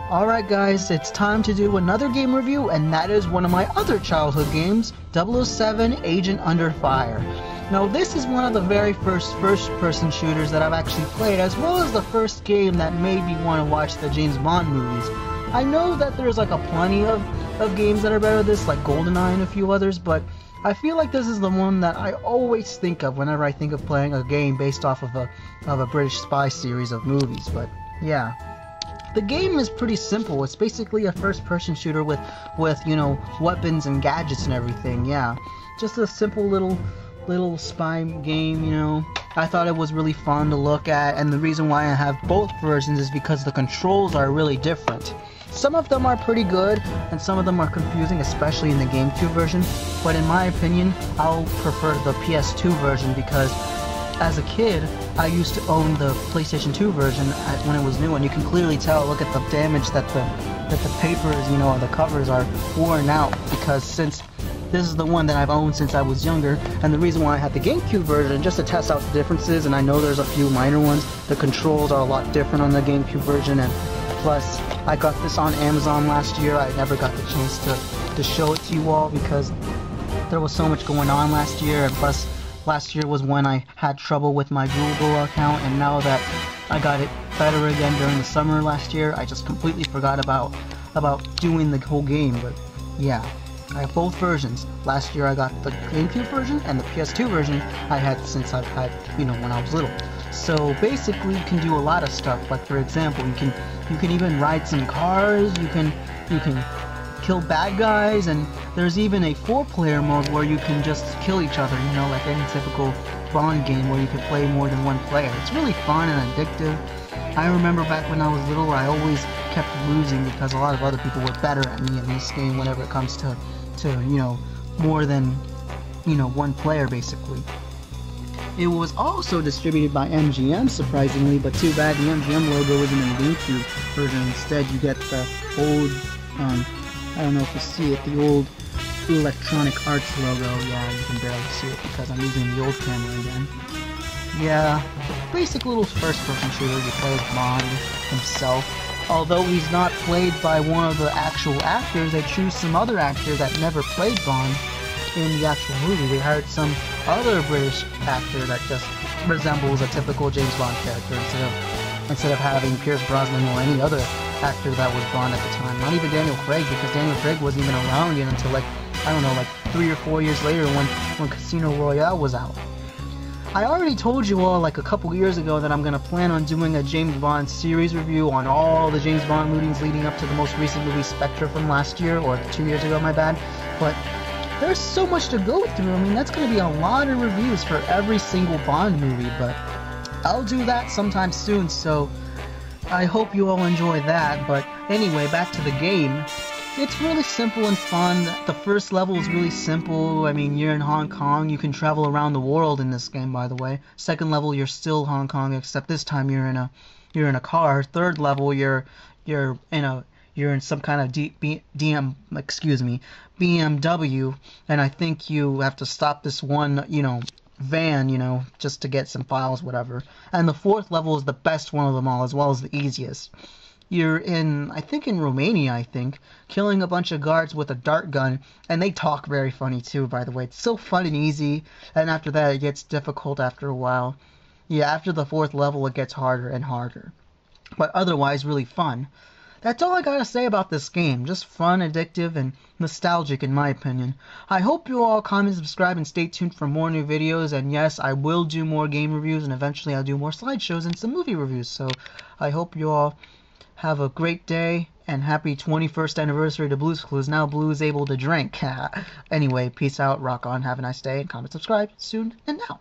Alright guys, it's time to do another game review, and that is one of my other childhood games, 007 Agent Under Fire. Now this is one of the very first-person shooters that I've actually played, as well as the first game that made me want to watch the James Bond movies. I know that there's like a plenty of games that are better than this, like GoldenEye and a few others, but I feel like this is the one that I always think of whenever I think of playing a game based off of a British spy series of movies. But yeah. The game is pretty simple. It's basically a first-person shooter with you know, weapons and gadgets and everything. Yeah, just a simple little spy game. You know, I thought it was really fun to look at, and the reason why I have both versions is because the controls are really different. Some of them are pretty good, and some of them are confusing, especially in the GameCube version. But in my opinion, I'll prefer the PS2 version because, as a kid, I used to own the PlayStation 2 version when it was new, and you can clearly tell, look at the damage that the papers, you know, the covers are worn out, because since this is the one that I've owned since I was younger, and the reason why I had the GameCube version, just to test out the differences, and I know there's a few minor ones, the controls are a lot different on the GameCube version, and plus, I got this on Amazon last year. I never got the chance to show it to you all because there was so much going on last year, and plus, last year was when I had trouble with my Google account, and now that I got it better again during the summer last year, I just completely forgot about doing the whole game. But yeah, I have both versions. Last year I got the GameCube version, and the PS2 version I had since I've had, you know, when I was little. So basically you can do a lot of stuff, like for example, you can even ride some cars, you can kill bad guys, and there's even a 4-player mode where you can just kill each other, you know, like any typical Bond game where you can play more than one player. It's really fun and addictive. I remember back when I was little, I always kept losing because a lot of other people were better at me in this game whenever it comes to you know, more than, you know, one player basically. It was also distributed by MGM, surprisingly, but too bad the MGM logo isn't in the GameCube version. Instead, you get the old, I don't know if you see it, the old Electronic Arts logo. Yeah, you can barely see it because I'm using the old camera again. Yeah, basic little first-person shooter. You play as Bond himself. Although he's not played by one of the actual actors, they choose some other actor that never played Bond in the actual movie. They hired some other British actor that just resembles a typical James Bond character instead of having Pierce Brosnan or any other actor that was Bond at the time. Not even Daniel Craig, because Daniel Craig wasn't even around yet until, like, I don't know, like 3 or 4 years later when Casino Royale was out. I already told you all like a couple years ago that I'm going to plan on doing a James Bond series review on all the James Bond movies leading up to the most recent movie, Spectre, from last year, or 2 years ago, my bad. But there's so much to go through. I mean, that's going to be a lot of reviews for every single Bond movie, but I'll do that sometime soon, so I hope you all enjoy that. But anyway, back to the game. It's really simple and fun. The first level is really simple. I mean, you're in Hong Kong. You can travel around the world in this game, by the way. Second level, you're still Hong Kong, except this time you're in a car. Third level, you're in some kind of BMW, and I think you have to stop this one, you know, van, you know, just to get some files, whatever. And the fourth level is the best one of them all, as well as the easiest. You're in Romania, killing a bunch of guards with a dart gun, and they talk very funny too, by the way. It's so fun and easy, and after that it gets difficult after a while. Yeah, after the fourth level it gets harder and harder. But otherwise really fun. That's all I gotta say about this game. Just fun, addictive, and nostalgic in my opinion. I hope you all comment, subscribe, and stay tuned for more new videos. And yes, I will do more game reviews, and eventually I'll do more slideshows and some movie reviews. So I hope you all have a great day, and happy 21st anniversary to Blue's Clues. Now Blue is able to drink. Anyway, peace out, rock on, have a nice day, and comment, subscribe soon and now.